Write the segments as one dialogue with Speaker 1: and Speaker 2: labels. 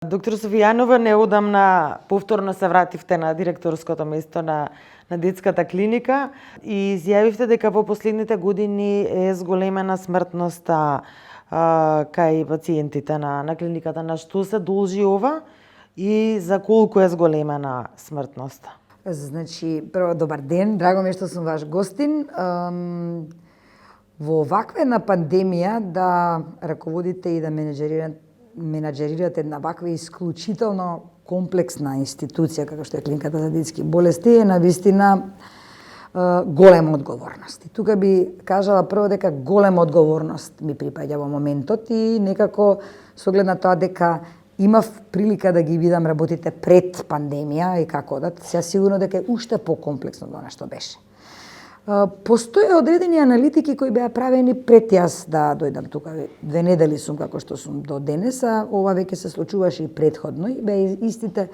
Speaker 1: Доктор Софијанова, неодамна повторно се вративте на директорското место на детската клиника и изјавивте дека во последните години е зголемена смртноста кај пациентите на клиниката. На што се должи ова и за колку е зголемена смртноста?
Speaker 2: Значи, прво добар ден, драго ми е што сум ваш гостин. Во ваква една пандемија да раководите и да менаџерирате една ваква исклучително комплексна институција како што е клиниката за детски болести е навистина голема одговорност. И тука би кажала прво дека голема одговорност ми припаѓа во моментот и некако со оглед на тоа дека имав прилика да ги видам работите пред пандемија и како одат, сега сигурно дека е уште покомплексно од она што беше. Постоje одредени аналитики кои беа правени пред јас да дојдам тука. 2 недели сум како што сум до денес, а ова веќе се случуваше и предходно и беа истите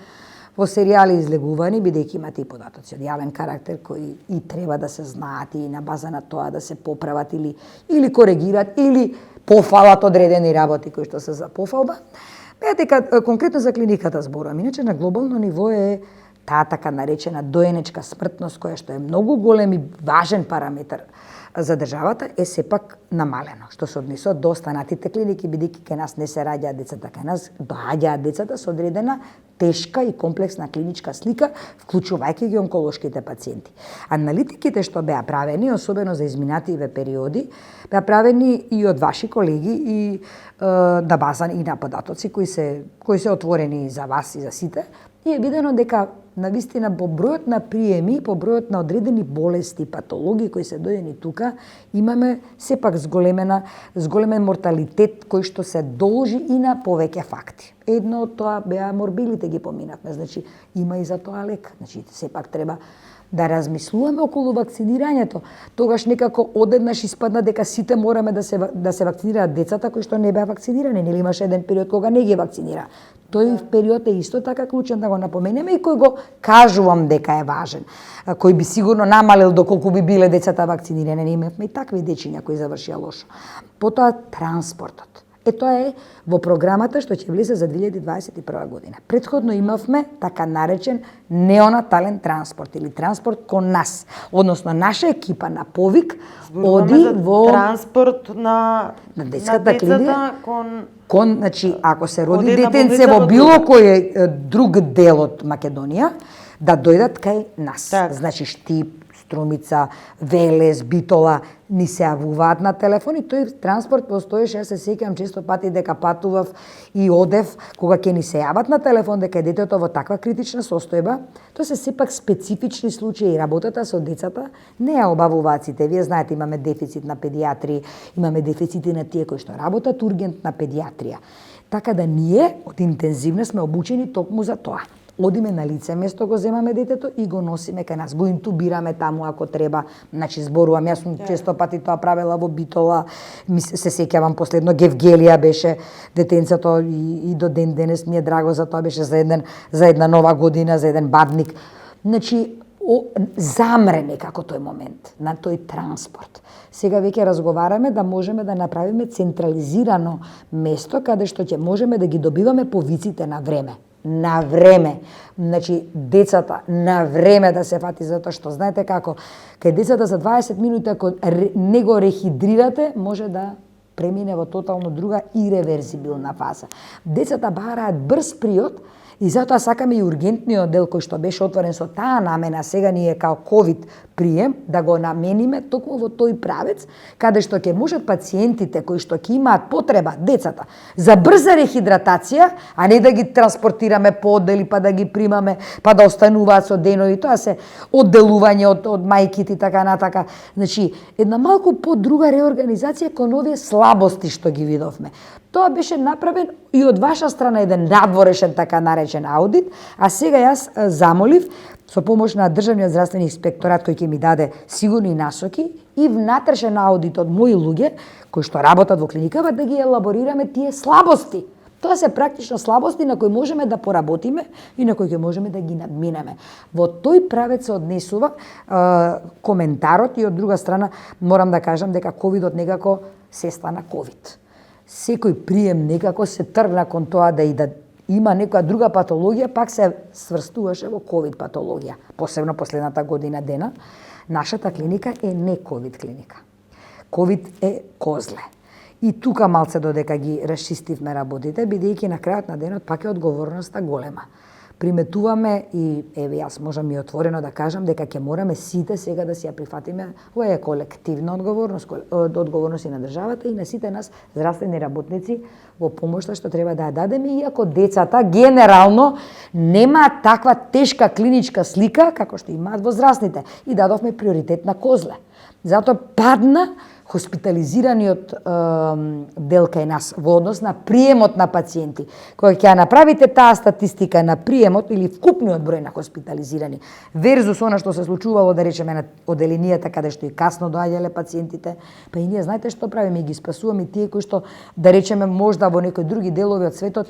Speaker 2: во серијали излегувани, бидејќи имате и податоци од јавен карактер кои и треба да се знаат и на база на тоа да се поправат или коригират или пофалат одредени работи кои што се за пофалба. Беа дека конкретно за клиниката зборувам. Иначе на глобално ниво е таа така наречена доенечка смртност, која што е многу голем и важен параметар за државата, е сепак намалено, што се однесува до останатите клиники, бидејќи кај нас не се раѓаат децата, кај нас доаѓаат децата со одредена тешка и комплексна клиничка слика, вклучувајќи ги онколошките пациенти. Аналитиките што беа правени, особено за изминативе периоди, беа правени и од ваши колеги и на база и на податоци кои се отворени за вас и за сите, и е видено дека навистина по бројот на приеми, по бројот на одредени болести, патологии кои се дојдени тука, имаме сепак зголемен морталитет кој што се должи и на повеќе факти. Едно од тоа беа морбилите, ги поминавме, значи има и за тоа лек. Значи сепак треба да размислуваме околу вакцинирањето. Тогаш некако одеднаш испадна дека сите мораме да се вакцинираат децата кои што не беа вакцинирани, нели имаше еден период кога не ги вакцинира. Тој период е исто така клучен да го напоменеме и кој го кажувам дека е важен. Кој би сигурно намалил доколку би биле децата вакцинирани, не имавме и такви дечиња кои завршија лошо. Потоа транспортот. Тоа е во програмата што ќе влезе за 2021 година. Предходно имавме така наречен неонатален транспорт или транспорт кон нас, односно наша екипа на повик оди во
Speaker 1: транспорт на
Speaker 2: детската клиника
Speaker 1: кон
Speaker 2: значи ако се роди детенце во било кој друг дел од Македонија да дојдат кај нас.
Speaker 1: Так.
Speaker 2: Значи Штип, Струмица, Велес, Битола ни се јавуваат на телефон и тој транспорт постоеше, се сеќавам често пати дека патував и одев кога ќе ни се јават на телефон дека детето во таква критична состојба. Тоа се сепак специфични случаи и работата со децата не ја обавуваат сите. Вие знаете, имаме дефицит на педиатри, имаме дефицити на тие кои што работат ургентна педиатрија. Така да ние од интензивно сме обучени токму за тоа. Одиме на лице место, го земаме детето и го носиме кај нас. Го интубираме таму ако треба. Значи зборувам, јас сум често пати тоа правела во Битола. Се сеќавам последно Гевгелија беше детенцето и до ден денес ми е драго за тоа, беше за една нова година, за еден бадник. Значи замре некако тој момент на тој транспорт. Сега веќе разговараме да можеме да направиме централизирано место каде што ќе можеме да ги добиваме повиците на време. На време. Значи, децата на време да се фати, затоа што знаете како, кај децата за 20 минути ако не го рехидрирате, може да премине во тотално друга иреверзибилна фаза. Децата бараат брз приод и затоа сакаме и ургентниот дел кој што беше отворен со таа намена, сега ние као ковид прием, да го намениме токму во тој правец, каде што ќе можат пациентите кои што ќе имаат потреба, децата, за брза рехидратација, а не да ги транспортираме по оддели, па да ги примаме, па да остануваат со денови, тоа се одделување од мајките и така натака. Значи, една малку по-друга реорганизација кон овие слабости што ги видовме. Тоа беше направен и од ваша страна еден надворешен така наречен аудит, а сега јас замолив со помош на Државниот здравствени инспекторат кој ќе ми даде сигурни насоки и внатрешен аудит од мои луѓе кои што работат во клиникава да ги елаборираме тие слабости. Тоа се практично слабости на кои можеме да поработиме и на кои ќе можеме да ги надминеме. Во тој правец се однесува коментарот и од друга страна морам да кажам дека ковидот некако се стана ковид. Секој прием некако се тргна кон тоа да има некоја друга патологија, пак се сврстуваше во ковид патологија. Посебно последната година дена, нашата клиника е не ковид клиника. Ковид е козле. И тука малце додека ги расчистивме работите, бидејќи на крајот на денот пак е одговорноста голема. Приметуваме и еве јас можам и отворено да кажам дека ќе мораме сите сега да си ја прифатиме, ова е колективна одговорност и на државата и на сите нас здравствени работници во помошта што треба да ја дадеме, иако децата генерално немаат таква тешка клиничка слика како што имаат возрастните и дадовме приоритет на козле. Затоа падна хоспитализираниот дел кај нас во однос на приемот на пациенти. Кога ќе направите таа статистика на приемот или вкупниот број на хоспитализирани верзус она што се случувало, да речеме, на оделенијата каде што и касно доаѓале пациентите, па и ние знаете што правиме, ги спасуваме тие кои што, да речеме, можда во некои други делови од светот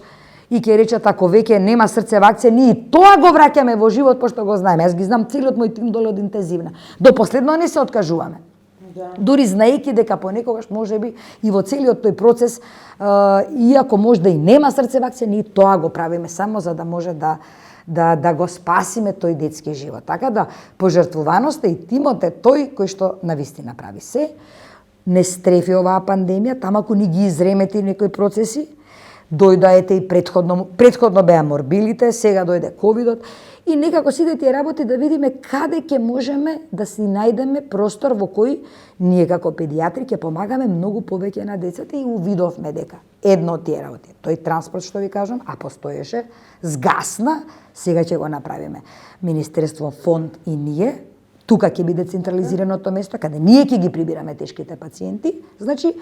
Speaker 2: и ќе речат ако веќе нема срцева акција, ние и тоа го враќаме во живот пошто го знаеме. Јас ги знам, целиот мој тим доле од интензивна. До последно не се откажуваме. Да. Дури знаејќи дека понекогаш можеби и во целиот тој процес, иако можда и нема срцева акција, ние тоа го правиме само за да може да го спасиме тој детски живот. Така да пожртвуваноста и тимот е тој кој што навистина прави се. Не стрефи оваа пандемија, тамаку ни ги изремети некои процеси. Дојдаете и предходно беа морбилите, сега дојде ковидот и некако сите тие работи да видиме каде ќе можеме да си најдеме простор во кој ние како педиатри ќе помагаме многу повеќе на децата и увидовме дека едно од тие работи, тој транспорт што ви кажам, а постоеше, згасна, сега ќе го направиме. Министерство, фонд и ние, тука ќе биде централизираното место каде ние ќе ги прибираме тешките пациенти, значи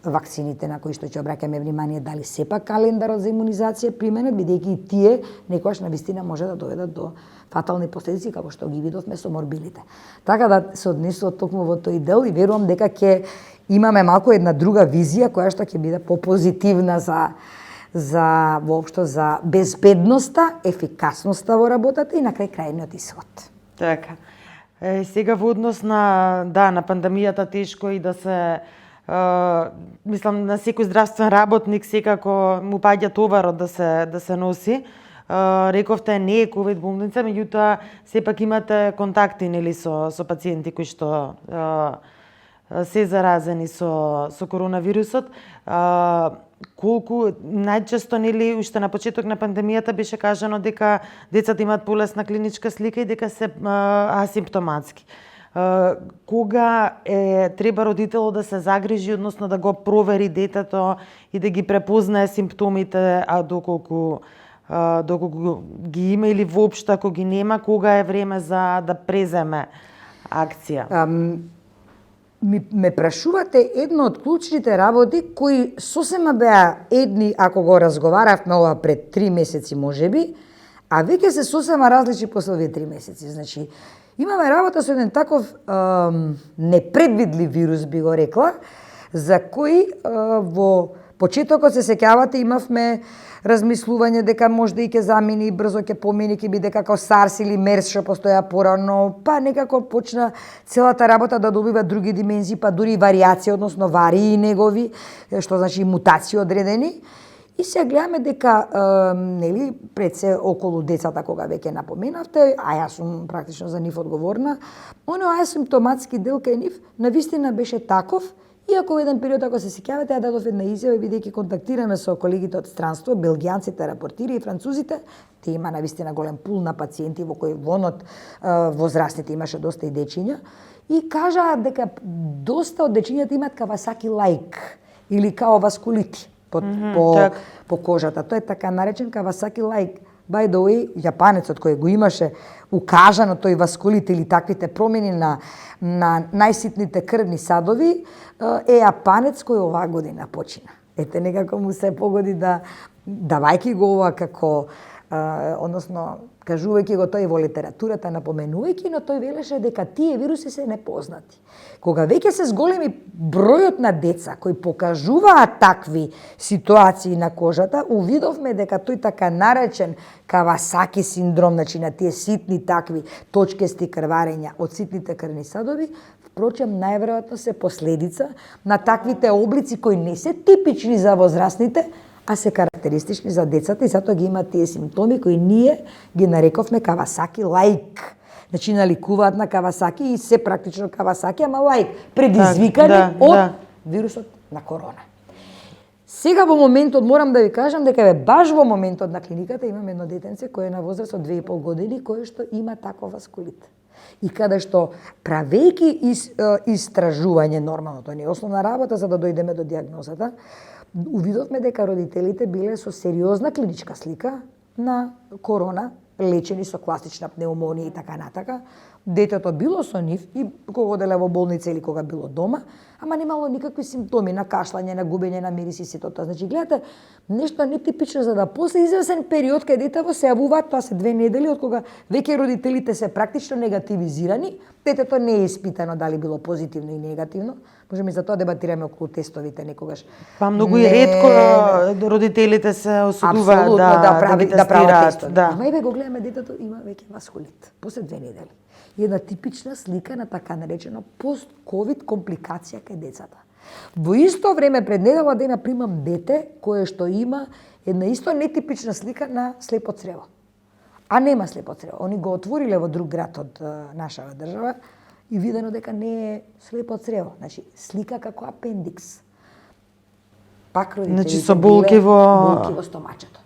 Speaker 2: вакцините на кои што ќе обраќаме внимание дали сепак календарот за имунизација применет, бидејќи и тие некогаш навистина може да доведат до фатални последици како што ги видовме со морбилите. Така да се однесуват токму во тој дел и верувам дека ќе имаме малку една друга визија која што ќе биде попозитивна за воопшто за безбедноста, ефикасноста во работата и на крај крајниот исход.
Speaker 1: Така. Сега во однос на пандемијата тешко и да се мислам на секој здравствен работник секако му паѓа товарот да се носи. Рековте не е ковид болница, меѓутоа сепак имате контакти нели со пациенти кои што се заразени со коронавирусот. Колку најчесто нели уште на почеток на пандемијата беше кажано дека децата имаат полесна клиничка слика и дека се асимптоматски. Кога треба родителот да се загрижи, односно да го провери детето и да ги препознае симптомите, а доколку ги има или воопшто ако ги нема, кога е време за да преземе акција?
Speaker 2: Ме прашувате едно од клучните работи кои сосема беа едни ако го разговаравме ова пред 3 месеци можеби, а веќе се сосема различни после овие 3 месеци. Значи, имаме работа со еден таков непредвидлив вирус, би го рекла, за кој во почетокот се сеќавате имавме размислување дека можда и ќе замени и брзо ќе помени, ќе биде како SARS или MERS што постоја порано, па некако почна целата работа да добива други димензии, па дури варијации, односно варии негови, што значи мутации одредени. И се гледаме дека, нели, пред се околу децата, кога веќе напоменавте, а јас сум практично за нив одговорна, оној асимптоматски дел кај нив навистина беше таков, иако во еден период, ако се сеќавате, ја дадов една изјава, бидејќи контактираме со колегите од странство, белгијанците рапортира и французите, те има навистина голем пул на пациенти во кој вонот возрастните имаше доста и дечиња, и кажаа дека доста од дечињата имаат Кавасаки-лайк или каоваскулити по кожата. Тој е така наречен Кавасаки-лайк. By the way, јапанецот кој го имаше укажано тој васкулит или таквите промени на најситните крвни садови, е јапанец кој оваа година почина. Ете, некако му се погоди давајќи го ова како, односно, кажувајќи го тој во литературата, напоменувајќи, но тој велеше дека тие вируси се непознати. Кога веќе се зголеми бројот на деца кои покажуваат такви ситуации на кожата, увидовме дека тој така наречен Кавасаки синдром, значи на тие ситни такви точкести крварења од ситните крвни садови, впрочем, најверојатно се последица на таквите облици кои не се типични за возрастните, а се карактеристични за децата и затоа ги имаат тие симптоми кои ние ги нарековме Кавасаки лаик. Значи наликуваат на Кавасаки и се практично Кавасаки, ама лаик, предизвикани од вирусот на корона. Сега во моментот морам да ви кажам дека баш во моментот на клиниката имам едно детенце кое е на возраст од 2,5 години кое што има таков васкулит. И каде што правејќи истражување нормално, тоа не е основна работа за да дојдеме до дијагнозата, увидовме дека родителите биле со сериозна клиничка слика на корона, лечени со класична пнеумонија и така натака. Детето било со нив и кога оделе во болница или кога било дома, ама немало никакви симптоми на кашлање, на губење на мирис и сето тоа. Значи, гледате, нешто нетипично за да после извесен период кај детево се јавуваат, тоа се 2 недели од кога веќе родителите се практично негативизирани, детето не е испитано дали било позитивно и негативно. Можеме за тоа дебатираме околу тестовите некогаш.
Speaker 1: Па многу и ретко родителите се осудуваат да ги тестираат.
Speaker 2: Да. Ама еве го гледаме, детето има веќе васкулит после 2 недели. Една типична слика на така наречено пост-ковид компликација кај децата. Во исто време пред недела дена примам дете кое што има една исто нетипична слика на слепо црево. А нема слепо црево. Они го отвориле во друг град од нашава држава и видено дека не е слепо црево. Значи, слика како апендикс. Пак родителите
Speaker 1: значи, со болки во
Speaker 2: стомачето.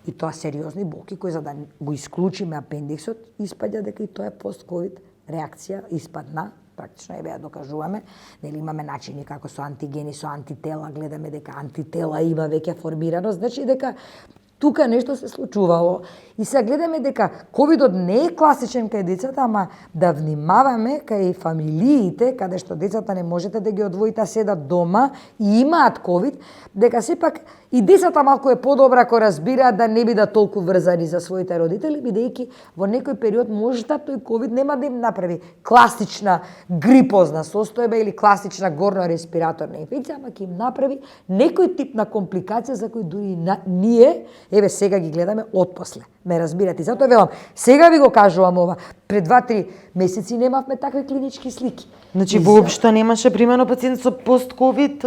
Speaker 2: И тоа сериозни болки кои за да го исклучиме апендиксот, испаѓа дека и тоа е пост-ковид реакција, испадна, практично ја докажуваме, нели имаме начини како со антигени, со антитела, гледаме дека антитела има веќе формирано, значи дека тука нешто се случувало. И сега гледаме дека ковидот не е класичен кај децата, ама да внимаваме кај фамилиите, каде што децата не можете да ги одвоите, а седат дома и имаат ковид, дека сепак и децата малку е подобра ако разбираат да не бидат толку врзани за своите родители, бидејќи во некој период можда тој ковид нема да им направи класична грипозна состојба или класична горно-респираторна инфекција, ама ќе им направи некој тип на компликација за кој дури ние, еве сега ги гледаме отпосле. Ме разбирате. Затоа велам, сега ви го кажувам ова. Пред 2-3 месеци немавме такви клинички слики.
Speaker 1: Значи воопшто немаше примено пациент со пост-ковид,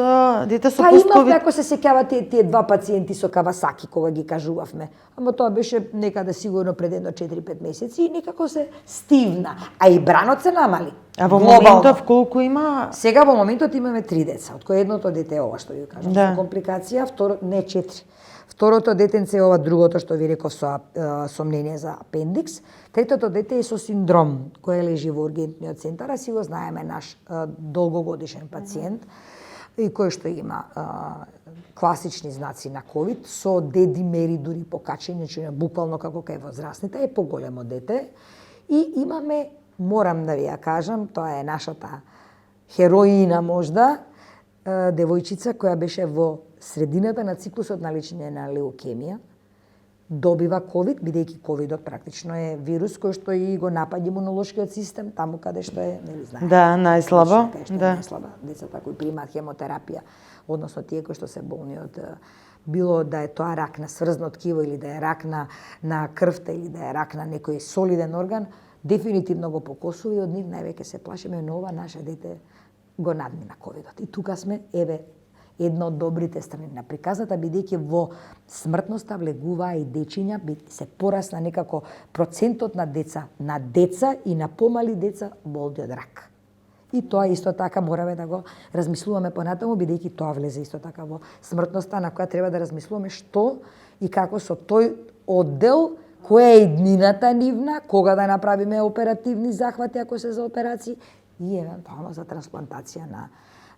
Speaker 1: дете со
Speaker 2: пост-ковид.
Speaker 1: пост-ковид.
Speaker 2: Имавме, ако се сеќавате, тие 2 пациенти со Кавасаки кога ги кажувавме. Ама тоа беше некаде сигурно пред едно 4-5 месеци и некако се стивна. А и бранот се намали.
Speaker 1: А во моментов колку има?
Speaker 2: Сега во моментот имаме 3 деца, од кои едното дете е ова што ви кажам,
Speaker 1: со
Speaker 2: компликација, второ не 4. Второто детенце е ова другото што ви реков со сомнение за апендикс. Третото дете е со синдром кој лежи во ургентниот центар, а си го знаеме наш долгогодишен пациент и кој што има класични знаци на ковид со дедимери дури покачени, значи буквално како кај возрастните, е поголемо дете и имаме, морам да ви ја кажам, тоа е нашата хероина можда, девојчица која беше во средината на циклусот на лечење на леукемија, добива ковид, бидејќи ковидот практично е вирус кој што и го напаѓа имунолошкиот систем, таму каде што е, нели знаеме.
Speaker 1: Да, најслабо.
Speaker 2: Да. Најслаба, децата кои примаат хемотерапија, односно тие кои што се болни од било да е тоа рак на сврзно ткиво или да е рак на крвта или да е рак на некој солиден орган, дефинитивно го покосува и од нив највеќе се плашиме, но ова наше дете го надмина ковидот. И тука сме, еве, една од добрите страни на приказната, бидејќи во смртноста влегуваа и дечиња, се порасна некако процентот на деца и на помали деца болни од рак. И тоа исто така мораме да го размислуваме понатаму, бидејќи тоа влезе исто така во смртноста на која треба да размислуваме што и како со тој оддел, која е иднината нивна, кога да направиме оперативни захвати ако се за операции и евентуално за трансплантација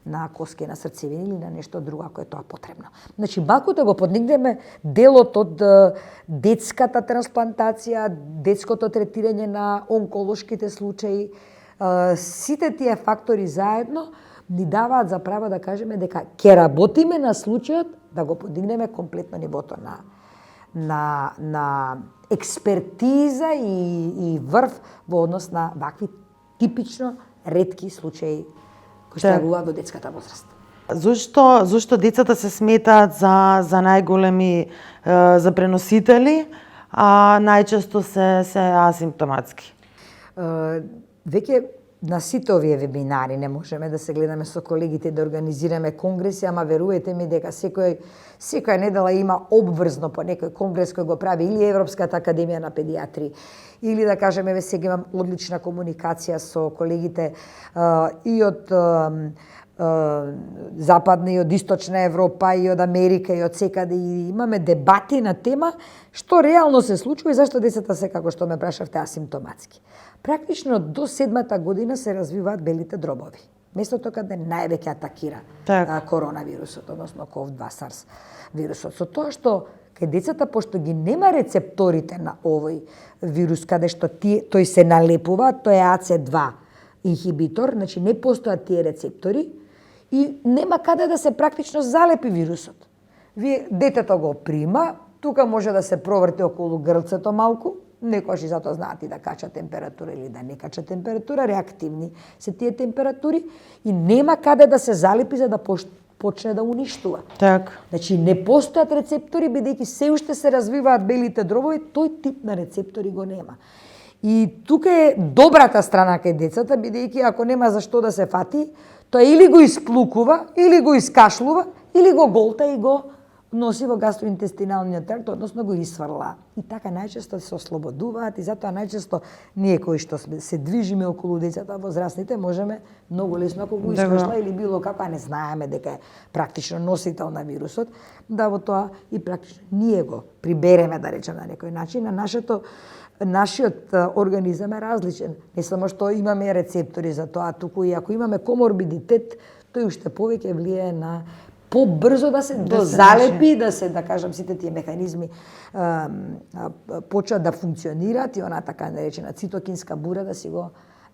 Speaker 2: на коски на срцевини или на нешто друго ако е тоа потребно. Значи, малку да го поднигнеме делот од детската трансплантација, детското третирање на онколошките случаи, сите тие фактори заедно ни даваат за право да кажеме дека ќе работиме на случајот да го подигнеме комплетно нивото на експертиза и врв во однос на вакви типично ретки случаи кои што јавуваат во детската возраст.
Speaker 1: Зошто децата се сметаат за најголеми за преносители, а најчесто се асимптоматски?
Speaker 2: Веќе на сите овие вебинари не можеме да се гледаме со колегите да организираме конгреси, ама верувате ми дека секоја недела има обврзно по некој конгрес кој го прави или Европската академија на педиатри, или да кажеме ве сега имам одлична комуникација со колегите и од Западна и од Источна Европа и од Америка и од секаде, и имаме дебати на тема што реално се случува и зашто децата се, како што ме прашавте, асимптоматски. Практично до 7-та година се развиваат белите дробови. Местото каде највеќе атакира коронавирусот, односно COVID-2 SARS вирусот. Со тоа што кај децата, пошто ги нема рецепторите на овој вирус, каде што тој се налепува, тој е AC2 инхибитор, значи не постојат тие рецептори и нема каде да се практично залепи вирусот. Детето го прима, тука може да се проврти околу грлцето малку, некојаш и затоа знаат и да кача температура или да не кача температура, реактивни се тие температури и нема каде да се залепи за да почне да уништува.
Speaker 1: Так.
Speaker 2: Значи не постојат рецептори, бидејќи се уште се развиваат белите дробови, тој тип на рецептори го нема. И тука е добрата страна кај децата, бидејќи ако нема за што да се фати, тоа или го исплукува, или го искашлува, или го голта и го носи во гастроинтестиналниот тракт, односно го исфрла. И така најчесто се ослободуваат и затоа најчесто ние кои што се движиме околу децата, возрастните, можеме многу лесно ако го искашла или било како, а не знаеме дека е практично носител на вирусот, да во тоа и практично ние го прибереме, да речем на некој начин, а нашиот организам е различен. Не само што имаме рецептори за тоа, туку и ако имаме коморбидитет, тој уште повеќе влијае на побрзо да се дозалепи, да кажам, сите тие механизми почнат да функционираат и она така наречена цитокинска бура да си го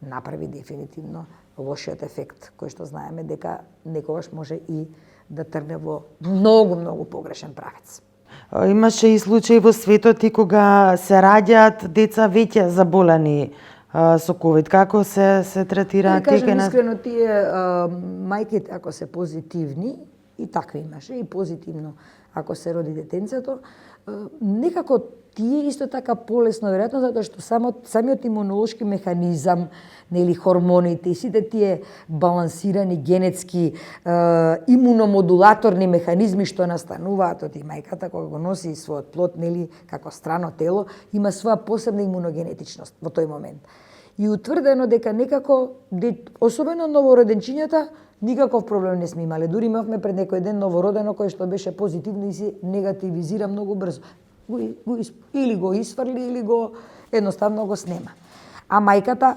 Speaker 2: направи дефинитивно лошиот ефект, кој што знаеме дека некогаш може и да тргне во многу погрешен правец.
Speaker 1: Имаше и случаи во светот и кога се раѓаат деца веќе заболени со COVID. Како се третираат
Speaker 2: тие? Кажам искрено, тие мајките ако се позитивни, и такви имаше, и позитивно ако се роди детенцето, некако тие исто така полесно, веројатно затоа што самиот имунолошки механизам, нели хормоните и сите тие балансирани генетски имуномодулаторни механизми што настануваат од мајката кога го носи својот плод, нели како страно тело, има своја посебна имуногенетичност во тој момент. И утврдено дека некако, особено новороденчињата, никаков проблем не сме имале. Дури имавме пред некој ден новородено кој што беше позитивно и се негативизира многу брзо. Или го исфрли, или го едноставно го снема. А мајката,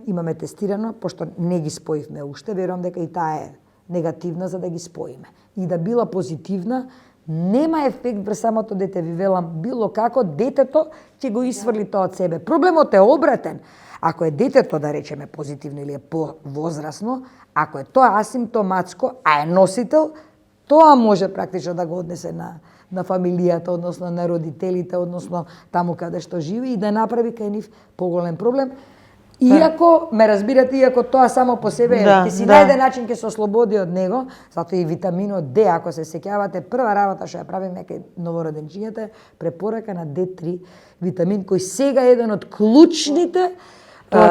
Speaker 2: имаме тестирано, пошто не ги споивме уште, верувам дека и таа е негативна за да ги споиме. И да била позитивна, нема ефект врз самото дете, ви велам, било како детето ќе го исфрли тоа од себе. Проблемот е обратен. Ако е детето, да речеме, позитивно или е повозрасно, ако е тоа асимптоматско, а е носител, тоа може практично да го однесе на фамилијата, односно на родителите, односно таму каде што живи и да направи кај нив поголем проблем. Иако, ме разбирате, иако тоа само по себе ќе си најде начин ќе се ослободи од него, затоа и витаминот D, ако се сеќавате, прва работа што ја правиме кај новороденчињата е препорака на D3 витамин, кој сега е еден од клучните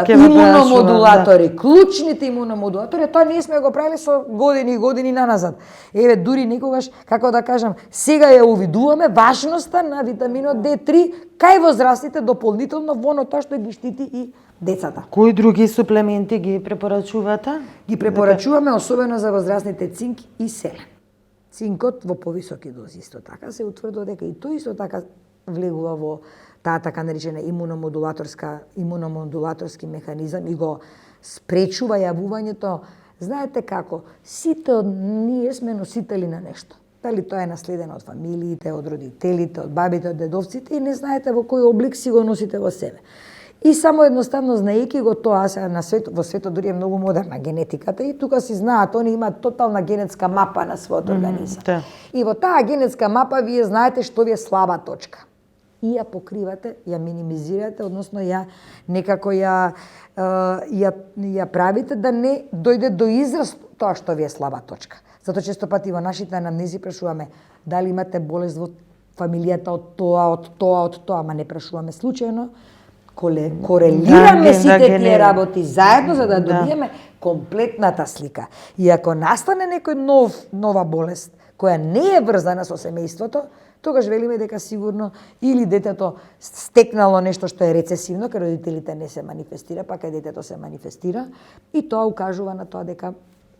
Speaker 2: имуномодулатори, клучните имуномодулатори, тоа ние сме го правили со години и години наназад. Еве, дури некогаш, како да кажам, сега ја увидуваме важноста на витаминот D3 кај возрастните дополнително во оно тоа што ги штити и децата.
Speaker 1: Кои други суплементи ги препорачувате?
Speaker 2: Ги препорачуваме особено за возрастните цинк и селен. Цинкот во повисоки дози исто така се утврдува дека и тој исто така влегува во таа така наречена имуномодулаторски механизам и го спречува јавувањето. Знаете како, сите од ние сме носители на нешто. Дали тоа е наследено од фамилиите, од родителите, од бабите, од дедовците и не знаете во кој облик си го носите во себе. И само едноставно знаејќи го тоа, во светот дури е многу модерна генетиката и тука си знаат, они имаат тотална генетска мапа на својот организам. И во таа генетска мапа вие знаете што ви е слаба точка. И ја покривате, ја минимизирате, односно ја некако ја правите да не дојде до израз тоа што ви е слаба точка. Затоа често пати во нашите анамнези прашуваме дали имате болест во фамилијата од тоа, ама не прашуваме случајно корелираме сите тие работи заедно за да
Speaker 1: Да.
Speaker 2: добиеме комплетната слика. И ако настане некој нова болест која не е врзана со семејството, тогаш велиме дека сигурно или детето стекнало нешто што е рецесивно, кај родителите не се манифестира, па кај детето се манифестира, и тоа укажува на тоа дека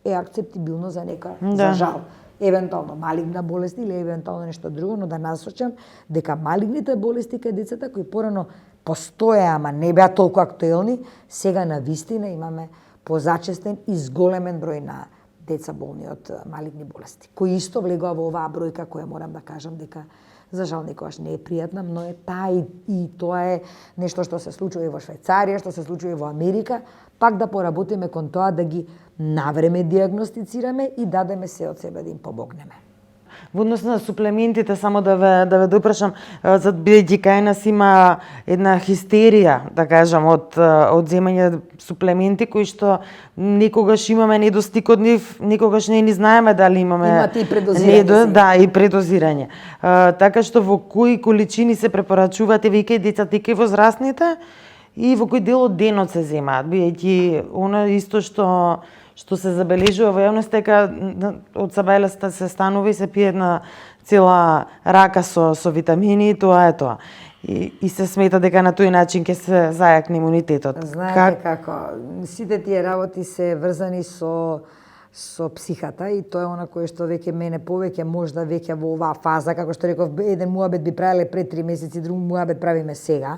Speaker 2: е акцептибилно за некоја, за жал, евентуално малигна болест или евентуално нешто друго, но да насочам дека малигните болести кај децата кои порано постоеа, ама не беа толку актуелни, сега на вистина имаме позачестен и зголемен број на деца болни од малигни болести, кои исто влегува во оваа бројка која морам да кажам дека за жал некогаш не е пријатна, но е таа и тоа е нешто што се случува и во Швајцарија, што се случува и во Америка, пак да поработиме кон тоа да ги навреме диагностицираме и дадеме се од себе да им помогнеме.
Speaker 1: Во однос на суплементите, само да ве допрашам, за бидејќи кај нас има една хистерија, да кажам, од земање суплементи кои што никогаш имаме недостиг од нив, никогаш не ни знаеме дали имаме.
Speaker 2: Имате и предозирање.
Speaker 1: Да, и предозирање. Така што во кои количини се препорачуваат и веќе децата и возрастните и во кој дел од денот се земаат, бидејќи она исто што се забележува во јавност дека од сабајлеста се станува и се пие една цела рака со витамини и тоа е тоа. И се смета дека на тој начин ќе се зајакне имунитетот.
Speaker 2: Знаете како, сите тие работи се врзани со психата и тоа е она кое што веќе мене повеќе можда веќе во оваа фаза, како што реков, еден муабет би правеле пред 3 месеци, друг муабет правиме сега.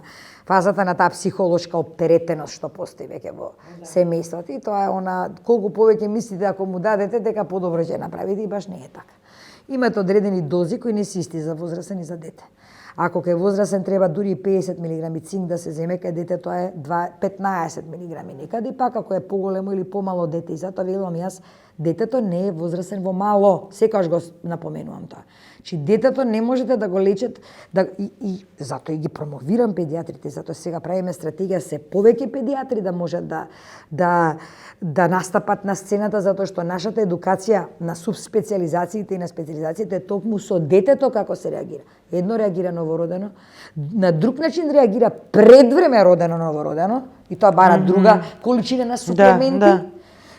Speaker 2: Фазата на таа психолошка оптеретеност што постои веќе во семејството, и тоа е она колку повеќе мислите ако му дадете дека подобро ќе направите, и баш не е така. Имате одредени дози кои не се исти за возрастен и за дете. Ако кај возрастен треба дури 50 мг цинк да се земе, кај дете тоа е 15 мг некаде, и пак ако е поголемо или помало дете, и затоа велам јас, детето не е возрастен во мало, секогаш го напоменувам тоа. Чи детето не можете да го лечат, и затоа и ги промовирам педиатрите, затоа сега правиме стратегија се повеќе педиатри да можат да настапат на сцената, затоа што нашата едукација на субспециализациите и на специализациите е токму со детето како се реагира. Едно реагира новородено, на друг начин реагира предвреме родено новородено, и тоа бара друга количина на суплементи.
Speaker 1: Да.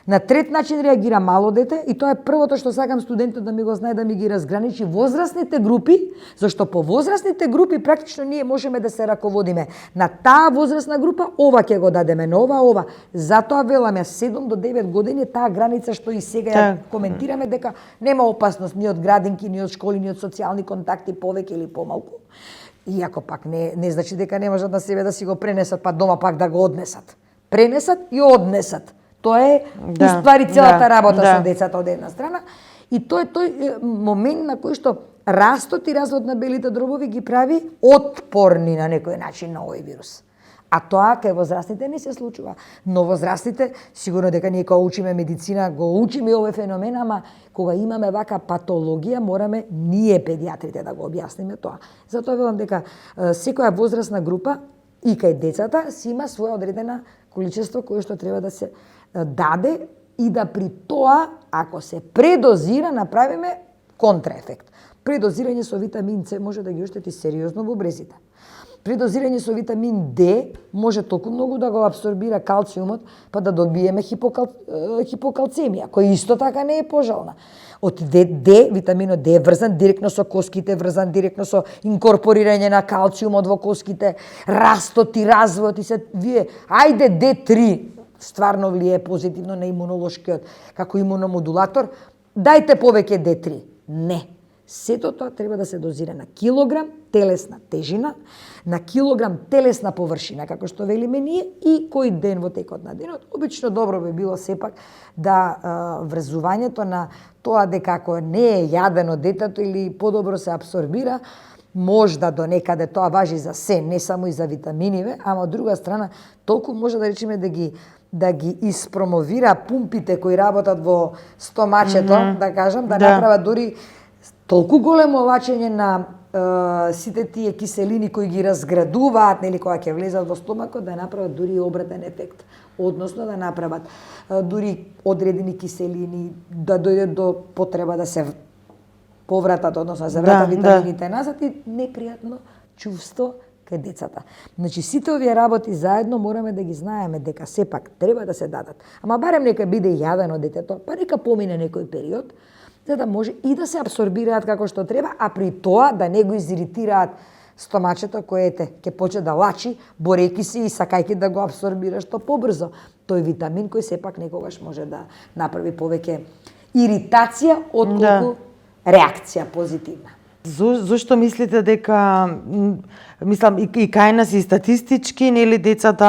Speaker 2: На трет начин реагира мало дете, и тоа е првото што сакам студентот да ми го знае, да ми ги разграничи возрастните групи, зашто по возрастните групи практично ние можеме да се раководиме. На таа возрастна група ова ќе го дадеме, на ова. Затоа велам ја 7 до 9 години таа граница што и сега ја коментираме дека нема опасност ни од градинки, ни од школи, ни од социјални контакти повеќе или помалку. Иако пак не значи дека не можат на себе да си го пренесат, па дома пак да го однесат. Пренесат и однесат. Тоа е уствари целата работа со децата од една страна, и тоа е тој момент на кој што растот и развод на белите дробови ги прави отпорни на некој начин на овој вирус. А тоа кај возрастните не се случува. Но возрастните, сигурно дека ние кога учиме медицина, го учиме овој феномен, ама кога имаме вака патологија, мораме ние педиатрите да го објасниме тоа. Затоа велам дека секоја возрастна група и кај децата си има своја одредена количество кое што треба да се даде, и да при тоа, ако се предозира, направиме контраефект. Предозирање со витамин С може да ги оштети сериозно бубрезите. Предозирање со витамин Д може толку многу да го абсорбира калциумот, па да добиеме хипокалцемија, која исто така не е пожелна. Од Д, витаминот Д е врзан директно со коските, врзан директно со инкорпорирање на калциумот во коските, растот и развојот, и се вие, ајде Д3, стварно влие позитивно на имунолошкиот како имуномодулатор, дајте повеќе Д3. Не. Сето тоа треба да се дозира на килограм телесна тежина, на килограм телесна површина, како што велиме ние, и кој ден во текот на денот. Обично добро би било сепак да врзувањето на тоа дека ако не е јадено детето или подобро се абсорбира, можда до некаде тоа важи за се, не само и за витаминиве, ама од друга страна толку може да речеме да ги испромовира пумпите кои работат во стомачето, да кажам, да направат дури толку големо лачење на сите тие киселини кои ги разградуваат, нели, кога ќе влезат во стомакот, да направат дури обратен ефект, односно да направат дури одредени киселини, да дојде до потреба да се повратат, односно да се вратат витамините назад, и непријатно чувство кај децата. Значи сите овие работи заедно мораме да ги знаеме дека сепак треба да се дадат. Ама барем нека биде јадено детето, па нека помине некој период, за да може и да се абсорбираат како што треба, а при тоа да не го изиритираат стомачето кое ќе почне да лачи, борејќи се и сакајќи да го абсорбира што побрзо. Тој витамин кој сепак некогаш може да направи повеќе иритација отколку реакција позитивна.
Speaker 1: Зошто мислите дека мислам и кај нас и статистички, нели децата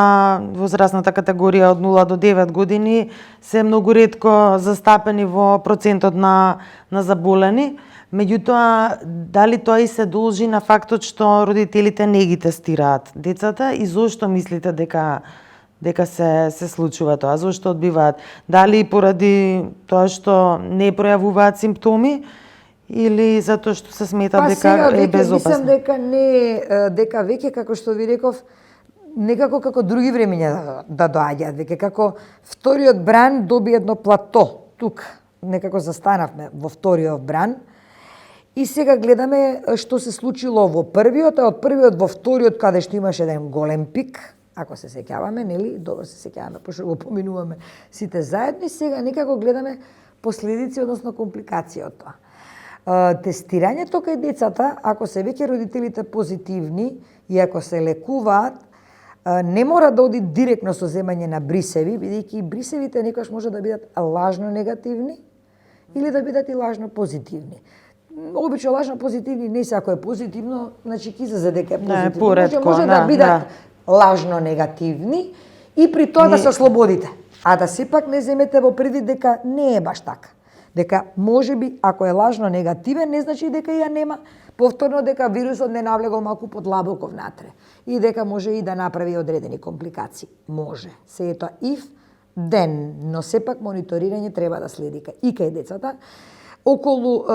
Speaker 1: возрастната категорија од 0 до 9 години се многу ретко застапени во процентот на заболени. Меѓутоа, дали тоа и се должи на фактот што родителите не ги тестираат децата и зошто мислите дека се случува тоа? Зошто одбиваат? Дали поради тоа што не пројавуваат симптоми или затоа што се смета дека е безопасно?
Speaker 2: Мислам дека не, дека веќе како што ви реков, некако како други времиња да доаѓаат, веќе како вториот бран доби едно плато. Тук некако застанавме во вториот бран. И сега гледаме што се случило во првиот, а од првиот во вториот каде што имаше еден голем пик, ако се сеќаваме, нели? Добро се сеќаваме, пошто го поминуваме сите заедно и сега некако гледаме последици, односно компликации од тоа. Тестирањето кај децата, ако се веќе родителите позитивни и ако се лекуваат, не мора да оди директно со земање на брисеви, бидејќи брисевите некогаш може да бидат лажно негативни или да бидат и лажно позитивни. Обично лажно позитивни не се ако е позитивно, значи ќе излезе дека е позитивно. Може да бидат лажно негативни и при тоа да се ослободите. А да сепак не земете во предвид дека не е баш така. Дека може би ако е лажно негативен, не значи дека ја нема. Повторно дека вирусот не навлегол малку подлабоко внатре и дека може и да направи одредени компликации. Може. Се е тоа ив ден, но сепак мониторирање треба да следи и кај децата. Околу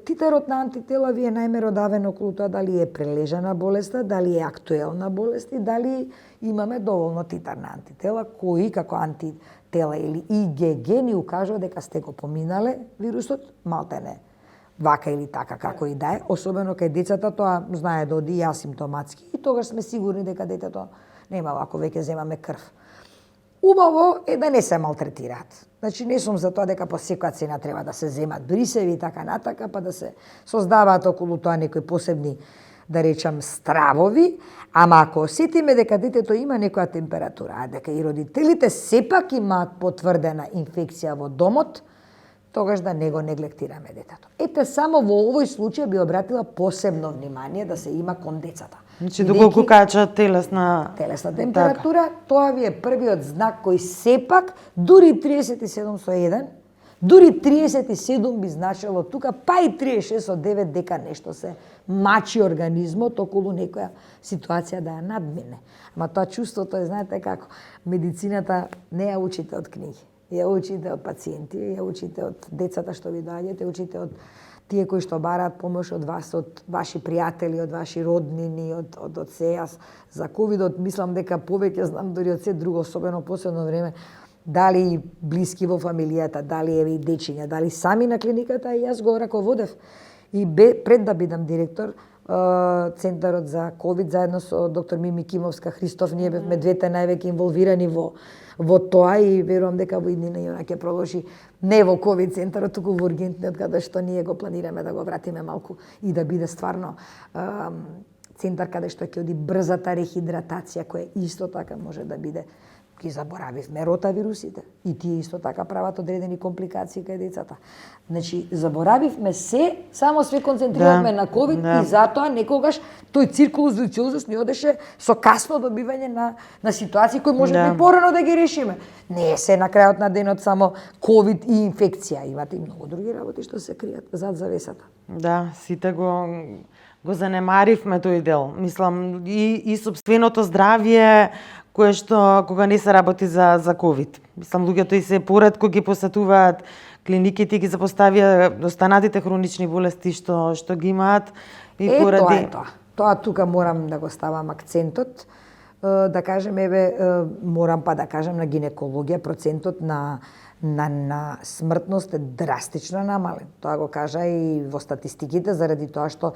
Speaker 2: титарот на антитела ви е најмеродавен околу тоа дали е прележана болеста, дали е актуелна болест и дали имаме доволно титар на антитела, кои како антитела или ИГГ ни укажува дека сте го поминале вирусот, малтене вака или така како и да е, особено кај децата тоа знае да оди асимптоматски и тогаш сме сигурни дека детето нема ако веќе земаме крв. Убаво е да не се малтретираат. Значи не сум за тоа дека по секоја цена треба да се земат брисеви и така натака, па да се создаваат околу тоа некои посебни, да речам, стравови, ама ако осетиме дека детето има некоја температура, а дека и родителите сепак имаат потврдена инфекција во домот, тогаш да не го неглектираме детето. Ете, само во овој случај би обратила посебно внимание да се има кон децата.
Speaker 1: Значи, доколку качат телесна
Speaker 2: температура, тоа ви е првиот знак кој сепак, дури 37/1, дури 37 би значило тука, па и 36/9 дека нешто се мачи организмот околу некоја ситуација да ја надмине. Ама тоа чувството е, знаете како, медицината не ја учите од книги. Ја учите од пациенти, ја учите од децата што ви доаѓаат, ја учите од тие кои што бараат помош од вас, од ваши пријатели, од ваши роднини, од се. Јас за ковидот мислам дека повеќе знам дури од се друго, особено последно време, дали блиски во фамилијата, дали еве и дечиња, дали сами на клиниката, и јас го раководев. И пред да бидам директор, Центарот за ковид заедно со доктор Мими Кимовска Христов, ние бевме двете највеќе инволвирани во тоа и верувам дека во иднина и она ќе продолжи не во ковид центарот, туку во ургентниот, каде што ние го планираме да го вратиме малку и да биде стварно центар каде што ќе оди брзата рехидратација, која исто така може да биде. Ги заборавивме ротавирусите и тие исто така прават одредени компликации кај децата. Значи, заборавивме се, само све концентрираме на ковид и затоа некогаш тој циркулус вициозус ни одеше со касно добивање на ситуации кои може би порано да ги решиме. Не е се на крајот на денот само ковид и инфекција, имате и многу други работи што се кријат зад завесата.
Speaker 1: Да, сите го занемаривме тој дел. Мислам и сопственото здравје кое што кога не се работи за ковид. Мислам луѓето и се поретко ги посетуваат клиниките, ги запоставија останатите хронични болести што ги имаат и поради
Speaker 2: Тоа тука морам да го ставам акцентот, да кажем морам па да кажем на гинекологија процентот на смртност е драстично намален. Тоа го кажа и во статистиките заради тоа што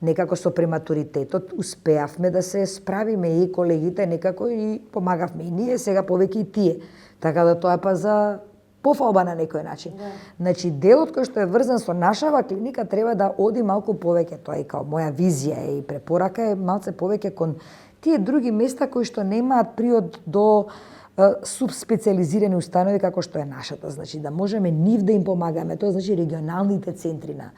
Speaker 2: некако со прематуритетот успеавме да се справиме и колегите некако и помагавме и ние, сега повеќе и тие. Така да тоа е па за пофалба на некој начин. Да. Значи, делот кој што е врзан со нашава клиника треба да оди малку повеќе, тоа е као моја визија и препорака е малце повеќе кон тие други места кои што немаат приод до субспециализирани установи како што е нашата. Значи, да можеме нив да им помагаме, тоа значи регионалните центри на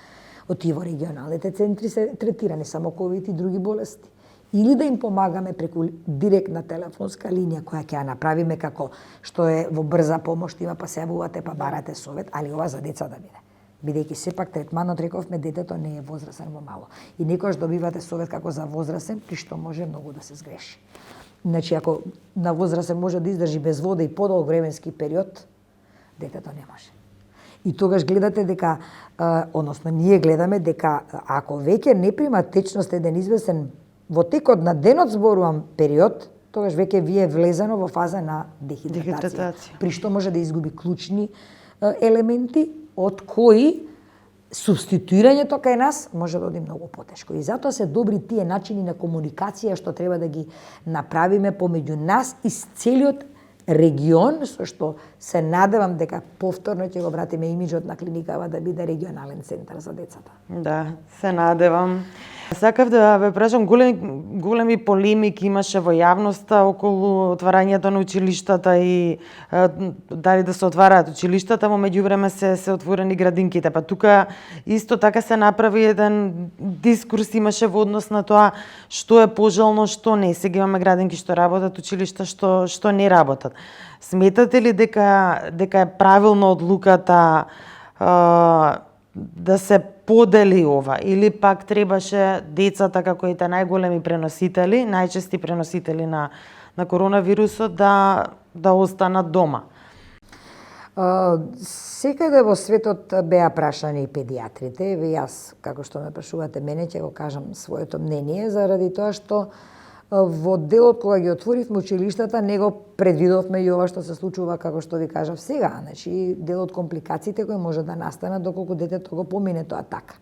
Speaker 2: во регионалните центри се третирани само ковид и други болести. Или да им помагаме преку директна телефонска линија која ќе ја направиме како што е во брза помош, има па се јавувате па барате совет, али ова за деца да биде. Бидејќи сепак третманот, рековме, детето не е возрасен во мало. И некогаш добивате совет како за возрасен, при што може многу да се сгреши. Значи, ако на возрасен може да издржи без вода и подолг временски период, детето не може. И тогаш гледате дека, односно ние гледаме дека ако веќе не прима течност еден известен во текот на денот зборувам период, тогаш веќе ви е влезено во фаза на дехидратација. При што може да изгуби клучни елементи од кои субституирањето кај нас може да оди многу потешко. И затоа се добри тие начини на комуникација што треба да ги направиме помеѓу нас и целиот регион, со што се надевам дека повторно ќе го вратиме имиџот на клиникава да биде регионален центар за децата.
Speaker 1: Да, се надевам. Сакав да ве прашам, големи полемики имаше во јавноста околу отварањето на училиштата и дали да се отвараат училиштата, во меѓувреме се отворени градинките. Па тука исто така се направи еден дискурс, имаше во однос на тоа што е пожелно, што не. Сега имаме градинки што работат, училишта што не работат. Сметате ли дека е правилна одлуката да се подели ова, или пак требаше децата како и најголеми преносители, најчести преносители на коронавирусот да останат дома?
Speaker 2: Секаде во светот беа прашани и педиатрите, и јас, како што ме прашувате мене, ќе го кажам своето мнение, заради тоа што во делот кога ги отворивме училиштата, не го предвидовме и ова што се случува, како што ви кажав сега. Значи, делот компликациите кои може да настанат доколку детето го помине тоа така.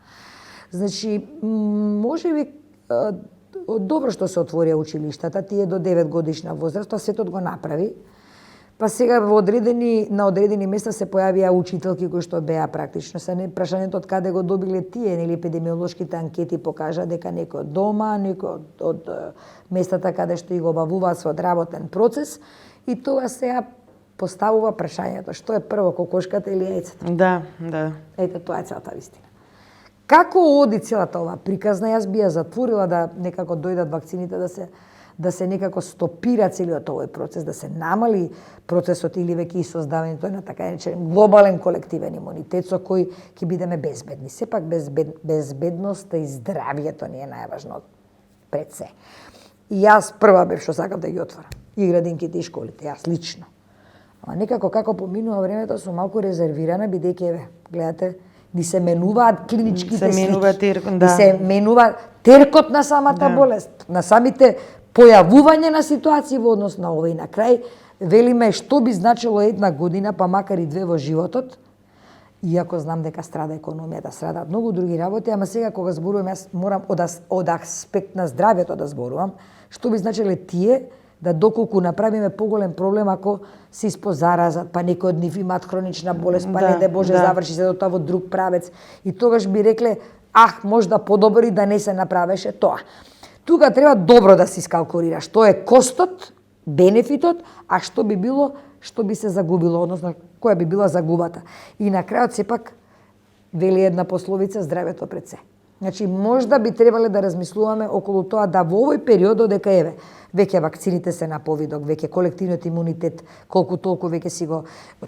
Speaker 2: Значи, може би добро што се отворија училиштата, тие до 9 годишна возраст, тоа светот го направи. Па сега на одредени места се појавија учителки кои што беа практично се прашањето од каде го добиле тие, нели епидемиолошките анкети покажа дека некој од дома, некој од местата каде што и го обавуваат својот работен процес, и тоа сега поставува прашањето што е прво, кокошката или јајцето?
Speaker 1: Да.
Speaker 2: Ете, тоа е целата вистина. Како оди целата оваа приказна, јас би ја затворила да некако дојдат вакцините да се некако стопира целиот овој процес, да се намали процесот или веќе и создавање тој на така речен глобален колективен имунитет со кој ќе бидеме безбедни. Сепак безбедноста и здравјето ни е најважно пред се. И јас прва бев што сакав да ги отворам и градинките и школите, јас лично. Ама некако како поминува времето сум малку резервирана, бидејќи гледате, ни се менуваат клиничките слики, ни се менува теркот на самата болест, на самите појавување на ситуации во однос на ова. И на крај велиме што би значило една година, па макар и две во животот, иако знам дека страда економијата, страдаат многу други работи, ама сега кога зборувам, јас морам од аспект на здравјето да зборувам, што би значиле тие, да доколку направиме поголем проблем ако се испозаразат, па некој од нив имаат хронична болест, па не де Боже заврши се до тоа во друг правец, и тогаш би рекле, можда подобри да не се направеше тоа. Тука треба добро да се искалкулира што е костот, бенефитот, а што би било, што би се загубило, односно која би била загубата. И на крајот сепак вели една пословица, здравето пред се. Значи, можда би требале да размислуваме околу тоа да во овој период додека веќе вакцините се на повидок, веќе колективниот имунитет колку толку веќе си го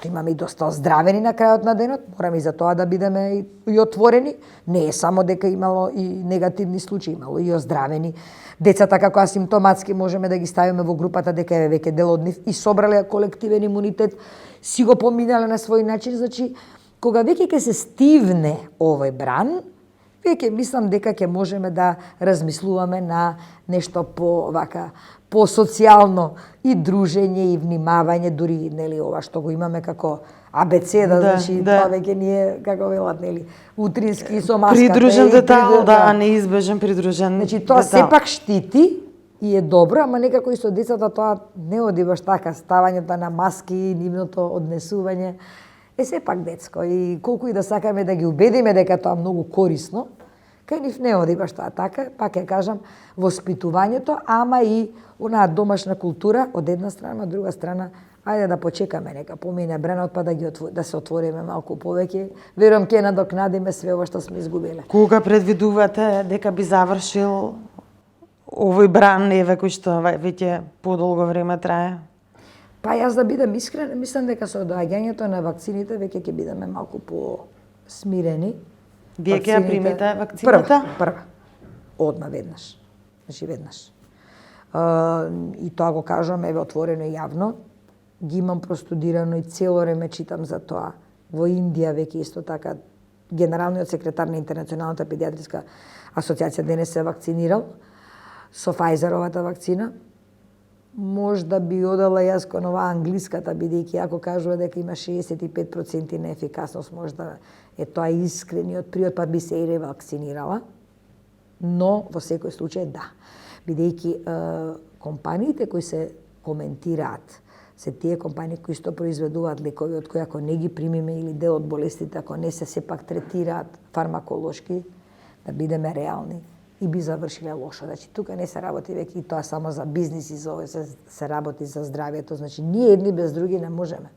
Speaker 2: имаме и доста оздравени на крајот на денот, мораме и за тоа да бидеме и отворени. Не е само дека имало и негативни случаи, имало и оздравени. Децата како асимптоматски можеме да ги ставиме во групата дека веќе дел од нив и собрале колективен имунитет, си го поминале на свој начин. Значи, кога веќе ќе се стивне овој бран, веќе мислам дека ќе можеме да размислуваме на нешто по социјално и дружење и внимавање, дури нели ова што го имаме како абецеда, значи тоа веќе ние како велат нели утрински со маската.
Speaker 1: Придружен детал, неизбежен придружен.
Speaker 2: Значи тоа сепак штити и е добро, ама некако и со децата тоа не оди баш така, ставањето на маски, нивното однесување е сепак детско и колку и да сакаме да ги убедиме дека тоа многу корисно, кај нив не оди баш тоа така, пак ја кажам, воспитувањето, ама и онаа домашна култура од една страна, од друга страна, ајде да почекаме, нека помине бренот па да се отвориме малку повеќе. Верувам ќе надокнадиме све ова што сме изгубиле.
Speaker 1: Кога предвидувате дека би завршил овој бран, еве кој што веќе подолго време трае?
Speaker 2: Па јас да бидам искрен, мислам дека со доаѓањето на вакцините веќе ќе бидеме малку по-смирени.
Speaker 1: Вие ќе ја примите вакцината?
Speaker 2: Прва. Одма веднаш. Значи веднаш. И тоа го кажувам еве отворено и јавно. Ги имам простудирано и цело време читам за тоа. Во Индија веќе исто така генералниот секретар на Интернационалната педиатриска асоциација денес се вакцинирал со Фајзеровата вакцина. Можда би одела јас кон оваа англиската, бидејќи ако кажува дека има 65% на ефикасност, можда е тоа искрениот приод, па би се и ревакцинирала. Но во секој случај да. Бидејќи компаниите кои се коментираат се тие компании кои што произведуваат лекови од кои ако не ги примиме или дел од болестите, ако не се сепак третираат фармаколошки, да бидеме реални, и би завршиле лошо. Значи, тука не се работи веќе и тоа само за бизнис и за се работи за здравието. Значи, ние едни без други не можеме.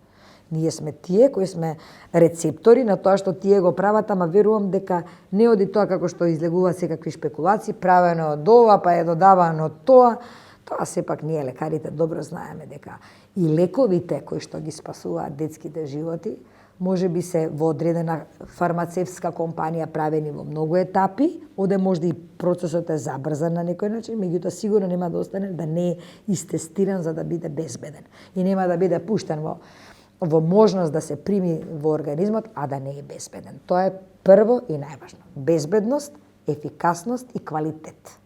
Speaker 2: Ние сме тие кои сме рецептори на тоа што тие го прават, ама верувам дека не оди тоа како што излегуваат секакви шпекулации, правено од ова, па е додавано од тоа. Тоа сепак ние лекарите добро знаеме дека и лековите кои што ги спасуваат детските животи, може би се во одредена фармацевтска компанија правени во многу етапи, оде можда и процесот е забрзан на некој начин, меѓутоа сигурно нема да остане да не е истестиран за да биде безбеден и нема да биде пуштен во можност да се прими во организмот, а да не е безбеден. Тоа е прво и најважно. Безбедност, ефикасност и квалитет.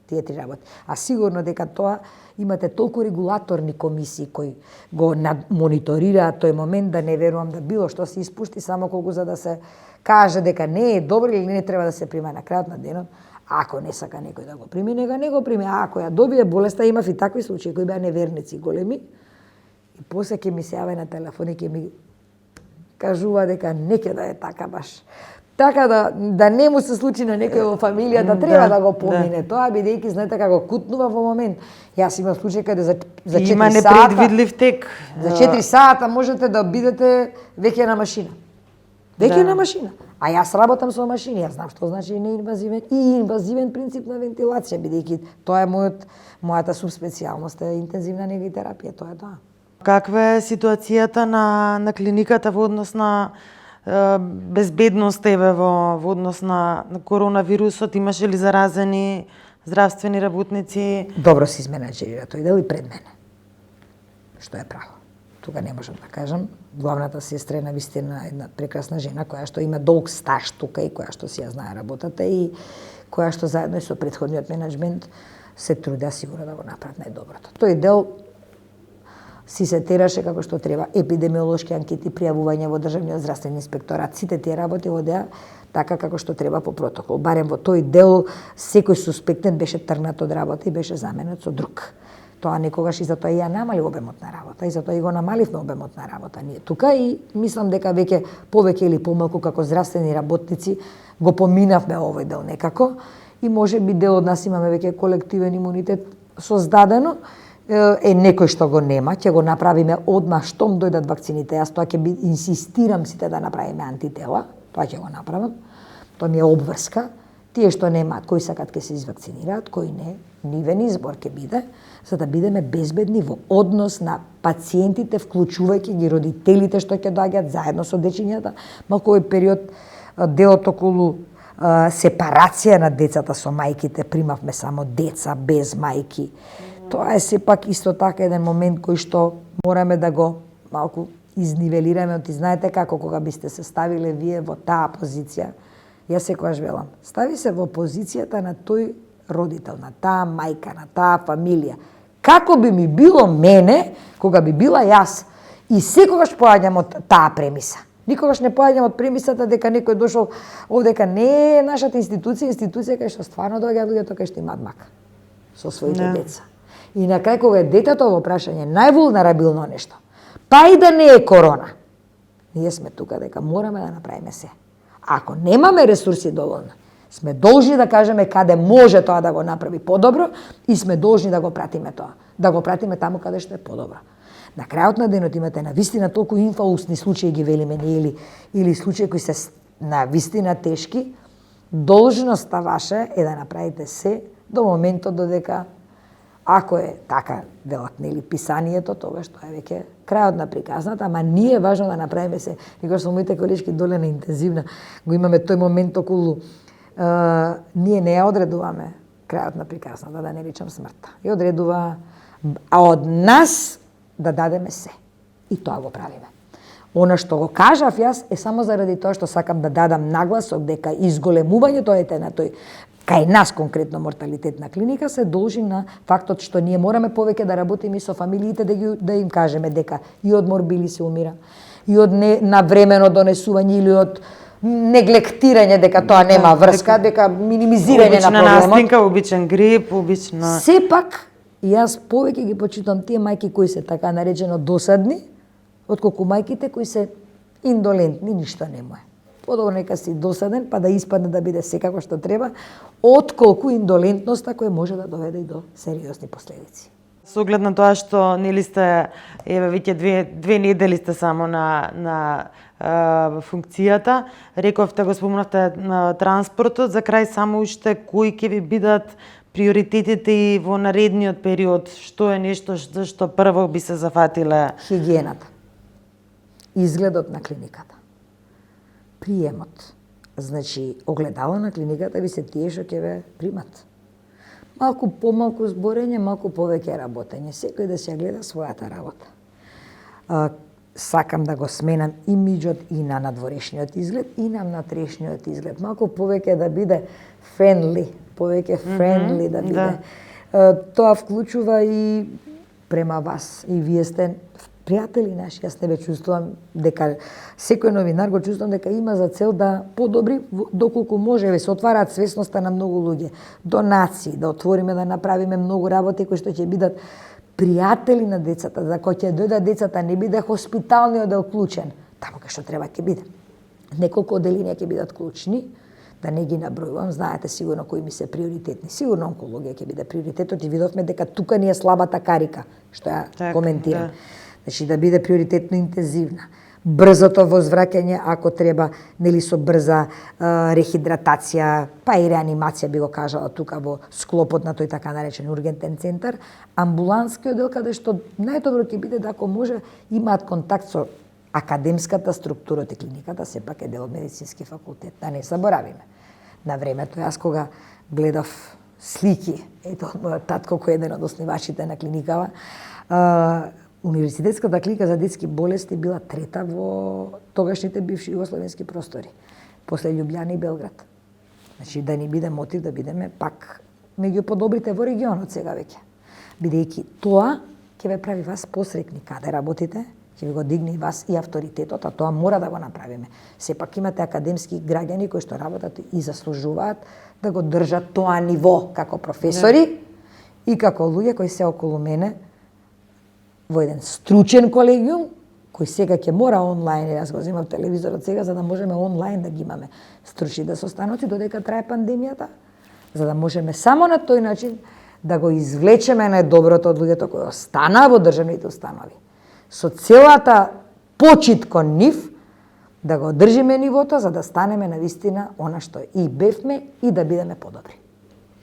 Speaker 2: Тие три работи. А сигурно дека тоа имате толку регулаторни комисии кои го мониторираат тој момент, да не верувам да било што се испушти само колку за да се каже дека не е добро или не треба да се прима на крајот на денот. Ако не сака некој да го прими, нека не го прими. А ако ја добие болеста, имав и такви случаи кои беа неверници големи. И после ќе ми се јаве на телефон и ќе ми кажува дека не ќе да е така баш. Така да не му се случи на некој во фамилијата, треба да го помине тоа, бидејќи знаете како кутнува во момент. Јас имам случај каде за 4
Speaker 1: има
Speaker 2: сата,
Speaker 1: непредвидлив тек.
Speaker 2: За 4 сата можете да бидете веќе на машина. Веќе на машина. А јас работам со машини, јас знам што значи неинвазивен и инвазивен принцип на вентилација, бидејќи тоа е мојата субспецијалност е интензивна нега и терапија, тоа е тоа.
Speaker 1: Каква е ситуацијата на клиниката во однос на безбедност во однос на коронавирусот? Имаше ли заразени здравствени работници?
Speaker 2: Добро се изменаџерира тој дел и пред мене. Што е право. Тука не можам да кажам. Главната сестра е навистина една прекрасна жена која што има долг стаж тука и која што си ја знае работата и која што заедно со претходниот менеджмент се трудеа сигурно да го направат најдоброто. Тој дел си се тераше како што треба. Епидемиолошки анкети, пријавување во Државниот здравствен инспекторат, сите тие работи одеа така како што треба по протокол. Барем во тој дел секој суспектен беше тргнат од работа и беше заменет со друг. Тоа некогаш и затоа и ја намали обемот на работа и затоа и го намаливме обемот на работа ние тука и мислам дека веќе повеќе или помалку како здравствени работници го поминавме овој дел некако и можеби дел од нас имаме веќе колективен имунитет создадено. Некој што го нема, ќе го направиме одма штом дојдат вакцините. Јас тоа ќе инсистирам сите да направиме антитела, тоа ќе го направам. Тоа ми е обврска. Тие што немаат, кои сакат ќе се извакцинираат, кои не, нивен избор ќе биде, за да бидеме безбедни во однос на пациентите, вклучувајќи ги родителите што ќе доаѓаат заедно со дечињата. Малку овој период делот околу сепарација на децата со мајките, примавме само деца без мајки. Тоа е сепак исто така еден момент кој што мораме да го малку изнивелираме. Ти знаете како кога бисте се ставиле вие во таа позиција, Јас секогаш велам, стави се во позицијата на тој родител, на таа мајка, на таа фамилија. Како би ми било мене, кога би била јас, и секогаш поаѓам од таа премиса. Никогаш не поаѓам од премисата дека некој дошол овдека не е нашата институција кај што стварно доаѓаат луѓето кај што имаат мака со своите деца. И на крај кога е детето во прашање највулнерабилно нешто, па и да не е корона, ние сме тука дека мораме да направиме се. Ако немаме ресурси доволно, сме должни да кажеме каде може тоа да го направи подобро и сме должни да го пратиме тоа. Да го пратиме таму каде што е подобро. На крајот на денот имате навистина толку инфаусни случаи ги велиме ние или случаи кои се навистина тешки, должноста ваша е да направите се до моментот додека ако е така велат нели писанието, тогаш тоа е веќе крајот на приказната, ама ние е важно да направиме се. Никогаш со моите колешки доле на интензивна го имаме тој момент околу ние не ја одредуваме крајот на приказната, да не речам смртта. И одредува од нас да дадеме се. И тоа го правиме. Она што го кажав јас е само заради тоа што сакам да дадам нагласок дека изголемувањето на тој кај нас конкретно морталитетна клиника се должи на фактот што ние мораме повеќе да работиме со фамилиите да им кажеме дека и од морбили се умира, и од навремено донесување или од неглектирање дека тоа нема врска, дека минимизирање на проблемот.
Speaker 1: Обична настинка, обичен грип, обична...
Speaker 2: Сепак, јас повеќе ги почитам тие мајки кои се така наречено досадни, отколку мајките кои се индолентни, ништо не му е. Подобро нека си досаден, па да испадне да биде секако што треба, отколку индолентноста која може да доведе и до сериозни последици.
Speaker 1: Со оглед на тоа што нели сте еве веќе две недели сте само на функцијата, рековте, го спомнавте на транспортот, за крај само уште кои ќе ви бидат приоритетите и во наредниот период, што е нешто што прво би се зафатиле?
Speaker 2: Хигиената, изгледот на клиниката, приемот. Значи, огледало на клиниката ви се тие што ќе ве примат. Малку помалку зборење, малку повеќе работење. Секој да се гледа својата работа. Сакам да го сменам имиџот и на надворешниот изглед, и на внатрешниот изглед. Малку повеќе да биде френдли, повеќе френдли да биде. Тоа вклучува и према вас. И вие сте пријатели наши, јас тебе чувствувам дека секој новинар го чувствувам дека има за цел да подобри доколку може, се отвараат свесноста на многу луѓе, донации, да отвориме, да направиме многу работи кои што ќе бидат пријатели на децата, за кои ќе дојдат децата, не биде хоспиталниот оддел клучен, таму кај што треба ќе биде. Неколку одделенија ќе бидат клучни, да не ги набројувам, знаете сигурно кои ми се приоритетни. Сигурно онкологија ќе биде приоритетот и видовме дека тука ни е слабата карика, што ја коментирам. Да. Значи да биде приоритетно интензивна. Брзото возвраќање, ако треба, нели со брза рехидратација, па и реанимација би го кажала тука во склопот на тој така наречен ургентен центар, амбулански оддел каде што најдобро ќе биде да ако може имаат контакт со академската структура од клиниката, сепак е дел од медицински факултет, да не заборавиме. На времето јас кога гледав слики, ето од мојот татко кој е еден од основачите на клиникава, Универзитетската клиника за детски болести била трета во тогашните бивши југословенски простори, после Љубљана и Белград. Значи да ни биде мотив да бидеме пак меѓу подобрите во регионот сега веќе. Бидејќи тоа ќе ве прави вас посрекни каде работите, ќе ви го дигне и вас и авторитетот, а тоа мора да го направиме. Сепак имате академски граѓани кои што работат и заслужуваат да го држат тоа ниво како професори и како луѓе кои се околу мене во еден стручен колегиум, кој сега ќе мора онлайн, јас го земам телевизорот сега, за да можеме онлайн да ги имаме стручни да се останоци додека трае пандемијата, за да можеме само на тој начин да го извлечеме најдоброто од луѓето кои останаа во државните установи. Со целата почит кон нив, да го одржиме нивото, за да станеме навистина она што и бевме и да бидеме подобри.